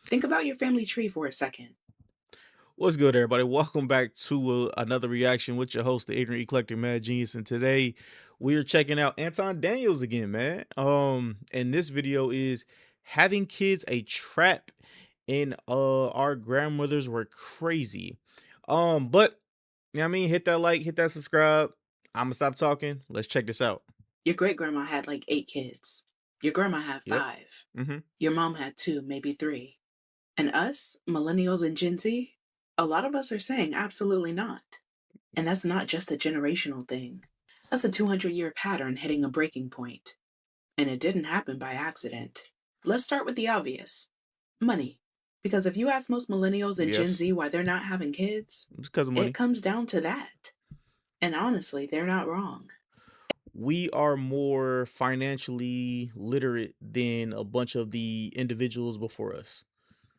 Think about your family tree for a second. What's good, everybody? Welcome back to another reaction with your host, the Ignorant Eclectic Mad Genius. And today we're checking out Anton Daniels again, man. And this video is having kids a trap, and our grandmothers were crazy. But you know what I mean, hit that like, hit that subscribe. I'm gonna stop talking. Let's check this out. Your great grandma had like 8 kids. Your grandma had Yep. 5. Mm-hmm. Your mom had 2, maybe 3. And us, millennials and Gen Z, a lot of us are saying absolutely not. And that's not just a generational thing. That's a 200-year pattern hitting a breaking point. And it didn't happen by accident. Let's start with the obvious money. Because if you ask most millennials and Gen Yes. Z why they're not having kids, It's because of it money. comes down to that. And honestly, they're not wrong. We are more financially literate than a bunch of the individuals before us.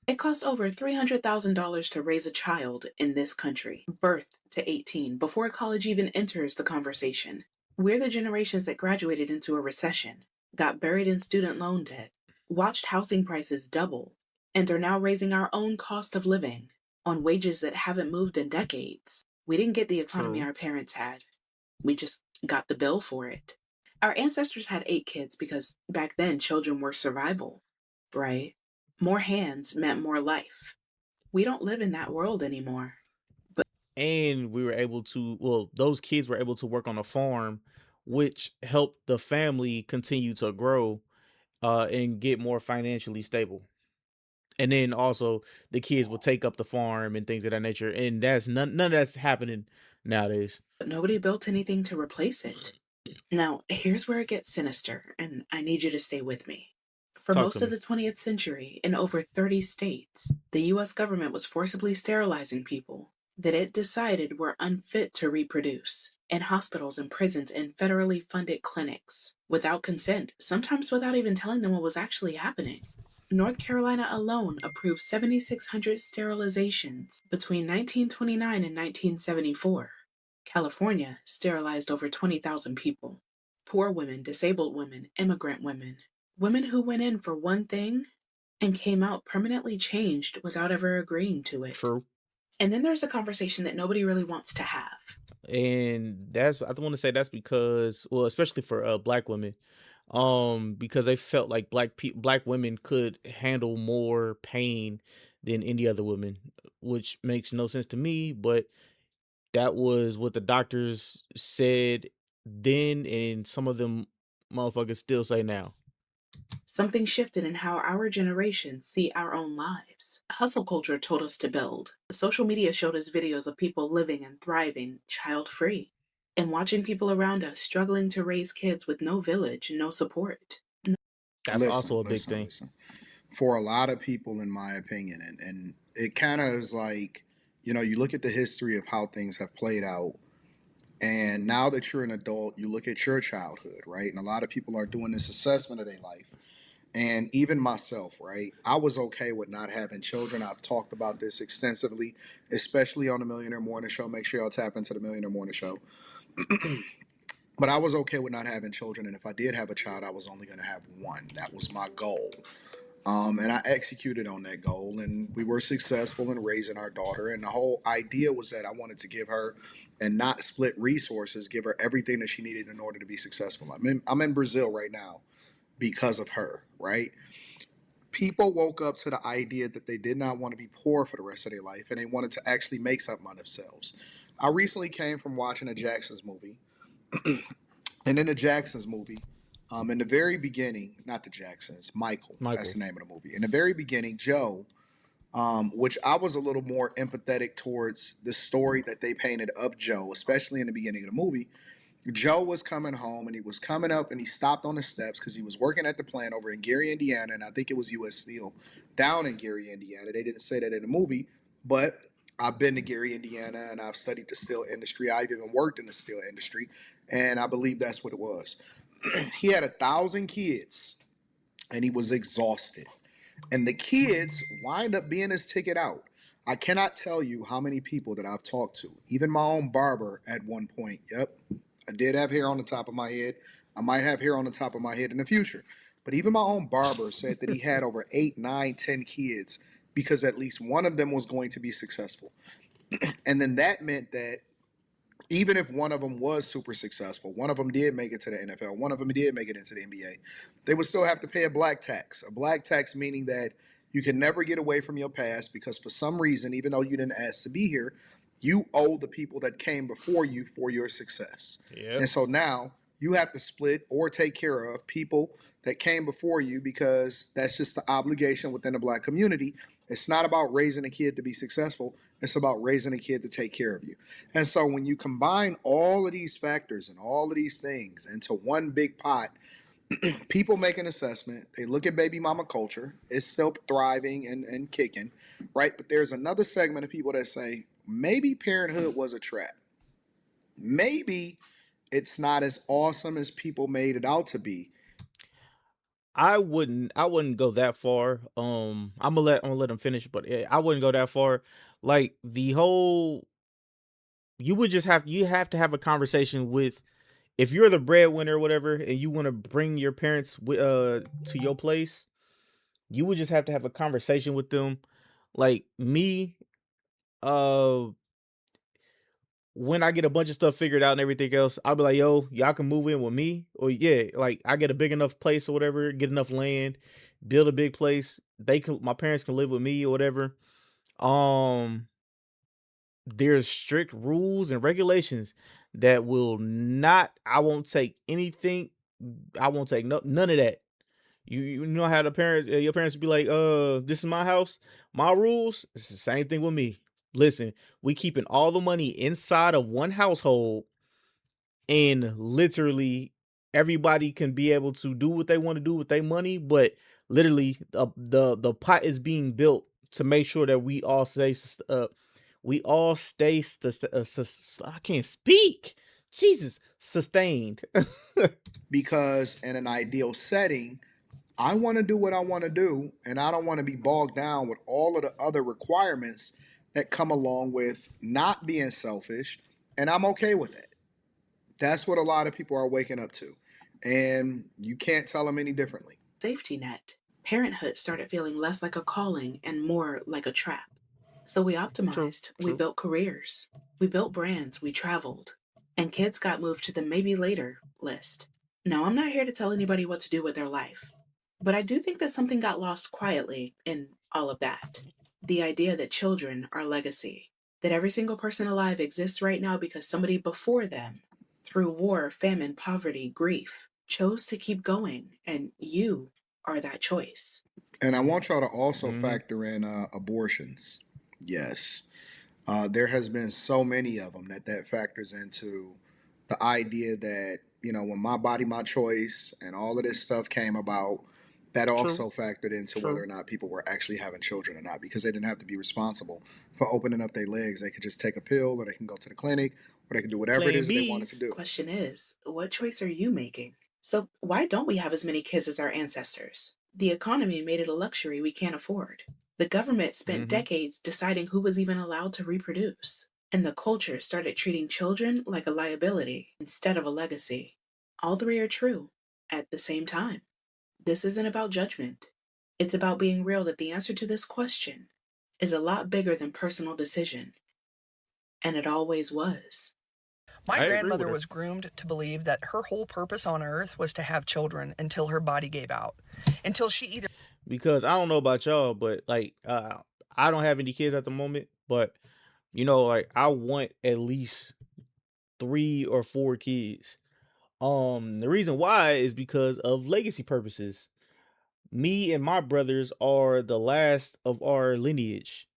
It costs over $300,000 to raise a child in this country, birth to 18, before college even enters the conversation. We're the generations that graduated into a recession, got buried in student loan debt, watched housing prices double, and are now raising our own cost of living on wages that haven't moved in decades. We didn't get the economy True. our parents had, we just got the bill for it. Our ancestors had 8 kids because back then children were survival, right? More hands meant more life. We don't live in that world anymore. And we were able to, well, those kids were able to work on a farm, which helped the family continue to grow and get more financially stable. And then also the kids will take up the farm and things of that nature. And that's none of that's happening nowadays. But nobody built anything to replace it. Now, here's where it gets sinister, and I need you to stay with me. For Talk to most of me. the 20th century, in over 30 states, the US government was forcibly sterilizing people that it decided were unfit to reproduce in hospitals and prisons and federally funded clinics without consent, sometimes without even telling them what was actually happening. North Carolina alone approved 7,600 sterilizations between 1929 and 1974. California sterilized over 20,000 people. Poor women, disabled women, immigrant women. Women who went in for one thing and came out permanently changed without ever agreeing to it. True. And then there's a conversation that nobody really wants to have. And that's, I want to say that's because, well, especially for black women, because they felt like black women could handle more pain than any other woman, which makes no sense to me, but that was what the doctors said then, and some of them motherfuckers still say now. Something shifted in how our generation see our own lives. Hustle culture told us to build. Social media showed us videos of people living and thriving child free. And watching people around us struggling to raise kids with no village, no support. That's Listen, also a big listen, thing. listen. For a lot of people, in my opinion, and it kind of is like, you look at the history of how things have played out. And now that you're an adult, you look at your childhood, right? And a lot of people are doing this assessment of their life. And even myself, right? I was okay with not having children. I've talked about this extensively, especially on the Millionaire Morning Show. Make sure y'all tap into the Millionaire Morning Show. But I was okay with not having children. And if I did have a child, I was only going to have one. That was my goal. And I executed on that goal, and we were successful in raising our daughter. And the whole idea was that I wanted to give her, and not split resources, give her everything that she needed in order to be successful. I'm in Brazil right now because of her, right? People woke up to the idea that they did not want to be poor for the rest of their life, and they wanted to actually make something of themselves. I recently came from watching a Jacksons movie, and in the Jacksons movie, in the very beginning, not the Jacksons, Michael, that's Michael. the name of the movie. In the very beginning, Joe, which I was a little more empathetic towards the story that they painted of Joe, especially in the beginning of the movie. Joe was coming home, and he was coming up, and he stopped on the steps because he was working at the plant over in Gary, Indiana, and I think it was U.S. Steel down in Gary, Indiana. They didn't say that in the movie, but I've been to Gary, Indiana, and I've studied the steel industry. I've even worked in the steel industry, and I believe that's what it was. He had 1,000 kids, and he was exhausted. And the kids wind up being his ticket out. I cannot tell you how many people that I've talked to, even my own barber at one point. Yep, I did have hair on the top of my head. I might have hair on the top of my head in the future. But even my own barber said that he had over 8, 9, 10 kids because at least one of them was going to be successful. And then that meant that even if one of them was super successful, one of them did make it to the NFL, one of them did make it into the NBA, they would still have to pay a black tax. A black tax meaning that you can never get away from your past because for some reason, even though you didn't ask to be here, you owe the people that came before you for your success. Yep. And so now you have to split or take care of people that came before you because that's just the obligation within the black community. It's not about raising a kid to be successful. It's about raising a kid to take care of you. And so when you combine all of these factors and all of these things into one big pot, people make an assessment. They look at baby mama culture. It's still thriving and kicking, right? But there's another segment of people that say, maybe parenthood was a trap. Maybe it's not as awesome as people made it out to be. I wouldn't go that far. I'm gonna let him finish, but I wouldn't go that far. Like the whole, you have to have a conversation with, if you're the breadwinner or whatever, and you want to bring your parents to your place, you would just have to have a conversation with them. Like me, uh, when I get a bunch of stuff figured out and everything else, I'll be like, yo, y'all can move in with me. Or yeah, like I get a big enough place or whatever, get enough land, build a big place. My parents can live with me or whatever. Um, there's strict rules and regulations that will not, I won't take anything. I won't take none of that. You know how the parents, your parents would be like, this is my house, my rules. It's the same thing with me. Listen, we keeping all the money inside of one household, and literally everybody can be able to do what they want to do with their money, but literally the pot is being built to make sure that I can't speak. Jesus, sustained. Because in an ideal setting, I want to do what I want to do, and I don't want to be bogged down with all of the other requirements that come along with not being selfish, and I'm okay with that. That's what a lot of people are waking up to, and you can't tell them any differently. Safety net. Parenthood started feeling less like a calling and more like a trap. So we optimized, we True. built careers, we built brands, we traveled, and kids got moved to the maybe later list. Now, I'm not here to tell anybody what to do with their life, but I do think that something got lost quietly in all of that. The idea that children are legacy, that every single person alive exists right now because somebody before them, through war, famine, poverty, grief, chose to keep going, and you are that choice. And I want y'all to also Hmm. factor in abortions. Yes. There has been so many of them that factors into the idea that, when my body, my choice, and all of this stuff came about, that True. also factored into whether or True. not people were actually having children or not, because they didn't have to be responsible for opening up their legs. They could just take a pill, or they can go to the clinic, or they can do whatever it Playing is that they wanted to bees. do. Question is, what choice are you making? So, why don't we have as many kids as our ancestors? The economy made it a luxury we can't afford. The government spent Hmm. decades deciding who was even allowed to reproduce. And the culture started treating children like a liability instead of a legacy. All three are true at the same time. This isn't about judgment. It's about being real that the answer to this question is a lot bigger than personal decision. And it always was. My I agree grandmother with her. was groomed to believe that her whole purpose on earth was to have children until her body gave out. Until she either Because I don't know about y'all, but like I don't have any kids at the moment, but like I want at least 3 or 4 kids. The reason why is because of legacy purposes. Me and my brothers are the last of our lineage.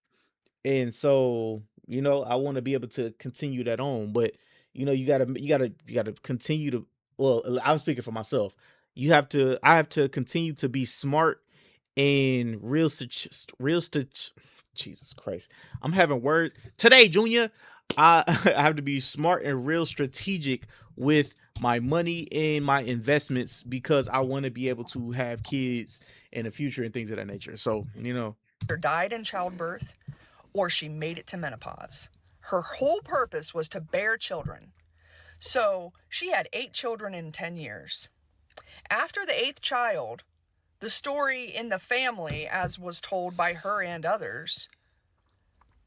And so, I want to be able to continue that on, but you gotta continue to, well, I'm speaking for myself. I have to continue to be smart and Jesus Christ. I'm having words today, Junior. I have to be smart and real strategic with my money and my investments because I want to be able to have kids in the future and things of that nature. So, died in childbirth or she made it to menopause. Her whole purpose was to bear children. So she had 8 children in 10 years. After the 8th child, The story in the family, as was told by her and others,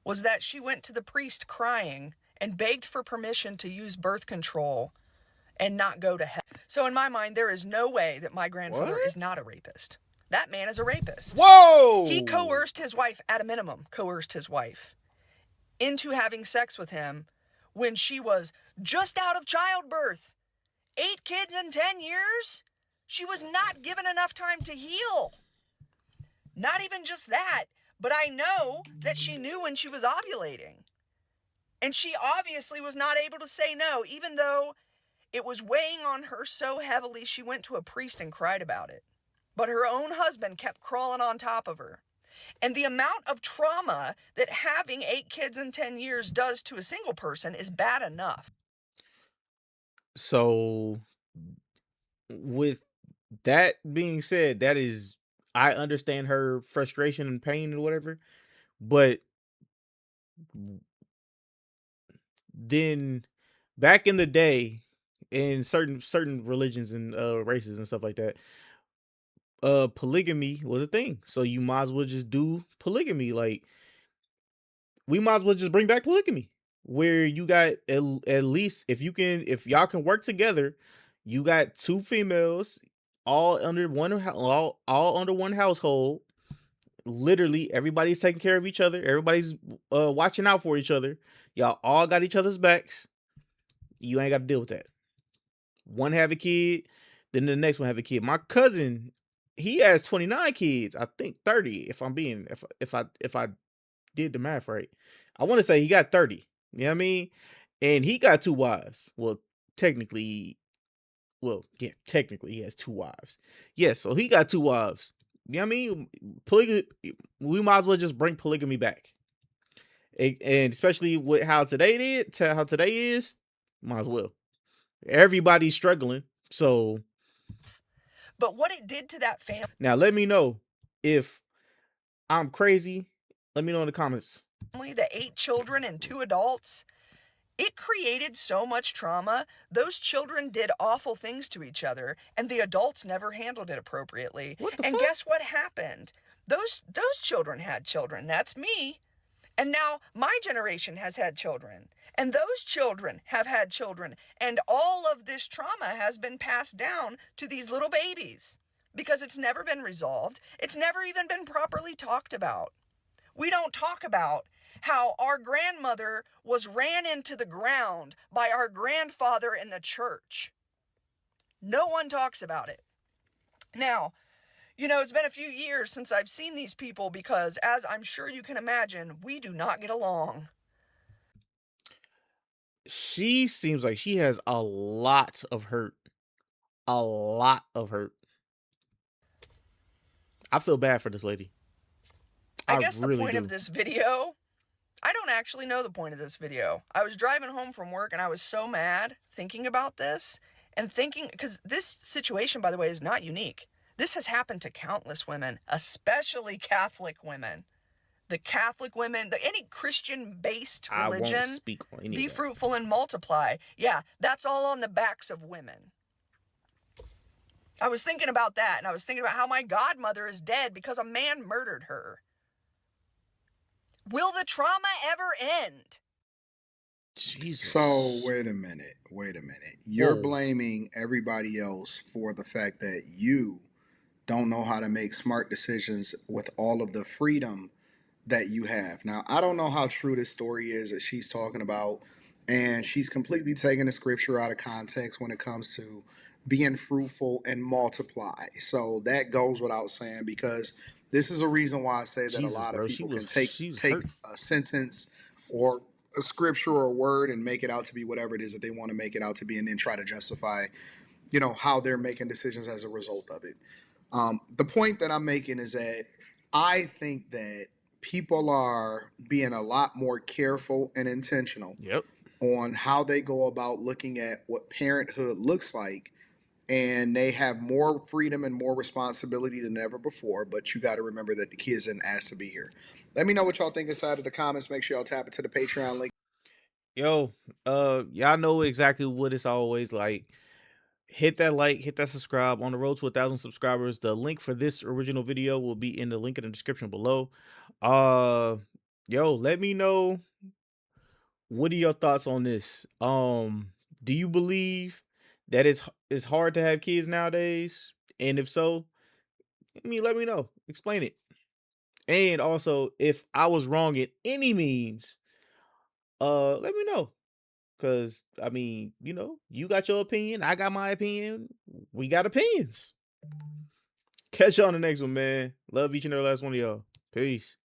was that she went to the priest crying and begged for permission to use birth control and not go to hell. So in my mind, there is no way that my grandfather What? is not a rapist. That man is a rapist. Whoa! He coerced his wife, at a minimum, into having sex with him when she was just out of childbirth. 8 kids in 10 years? She was not given enough time to heal. Not even just that, but I know that she knew when she was ovulating. And she obviously was not able to say no, even though it was weighing on her so heavily she went to a priest and cried about it. But her own husband kept crawling on top of her. And the amount of trauma that having 8 kids in 10 years does to a single person is bad enough. So, with that being said, that is, I understand her frustration and pain and whatever, but then back in the day, in certain religions and races and stuff like that, polygamy was a thing. So you might as well just do polygamy. Like, we might as well just bring back polygamy, where you got at least, if y'all can work together, you got 2 females all under all under one household. Literally everybody's taking care of each other, everybody's watching out for each other, y'all all got each other's backs. You ain't got to deal with that. One have a kid, then the next one have a kid. My cousin, he has 29 kids, I think 30, if I did the math right. I want to say he got 30. You know what I mean? And he got 2 wives. Technically he has 2 wives. Yes, so he got 2 wives. You know what I mean? Polygamy, we might as well just bring polygamy back. And especially with how today is, might as well. Everybody's struggling. So, but what it did to that family. Now let me know if I'm crazy. Let me know in the comments. The 8 children and 2 adults. It created so much trauma. Those children did awful things to each other, and the adults never handled it appropriately. What the and fuck? Guess what happened? Those children had children. That's me. And now my generation has had children. And those children have had children. And all of this trauma has been passed down to these little babies because it's never been resolved. It's never even been properly talked about. We don't talk about how our grandmother was ran into the ground by our grandfather in the church. No one talks about it. Now, it's been a few years since I've seen these people because, as I'm sure you can imagine, we do not get along. She seems like she has a lot of hurt. A lot of hurt. I feel bad for this lady. I guess really the point do. of this video, I don't actually know the point of this video. I was driving home from work and I was so mad thinking about this and thinking, because this situation, by the way, is not unique. This has happened to countless women, especially Catholic women. The Catholic women, any Christian-based religion, I won't speak on any be of that. fruitful and multiply. Yeah, that's all on the backs of women. I was thinking about that, and I was thinking about how my godmother is dead because a man murdered her. Will the trauma ever end? Jesus. So wait a minute. You're Whoa. blaming everybody else for the fact that you don't know how to make smart decisions with all of the freedom that you have. Now, I don't know how true this story is that she's talking about, and she's completely taking the scripture out of context when it comes to being fruitful and multiply. So that goes without saying, because this is a reason why I say that Jesus, a lot bro. of people can She was take hurt. a sentence or a scripture or a word and make it out to be whatever it is that they want to make it out to be, and then try to justify, how they're making decisions as a result of it. The point that I'm making is that I think that people are being a lot more careful and intentional Yep. on how they go about looking at what parenthood looks like. And they have more freedom and more responsibility than ever before. But you got to remember that the kids didn't ask to be here. Let me know what y'all think inside of the comments. Make sure y'all tap into the Patreon link. Yo, y'all know exactly what it's always like. hit that like, hit that subscribe. On the road to 1,000 subscribers. The link for this original video will be in the link in the description below. Uh, yo, let me know, what are your thoughts on this? Do you believe that it's hard to have kids nowadays? And if so, let me know. Explain it. And also, if I was wrong in any means, let me know. Cause you got your opinion, I got my opinion. We got opinions. Catch y'all on the next one, man. Love each and every last one of y'all. Peace.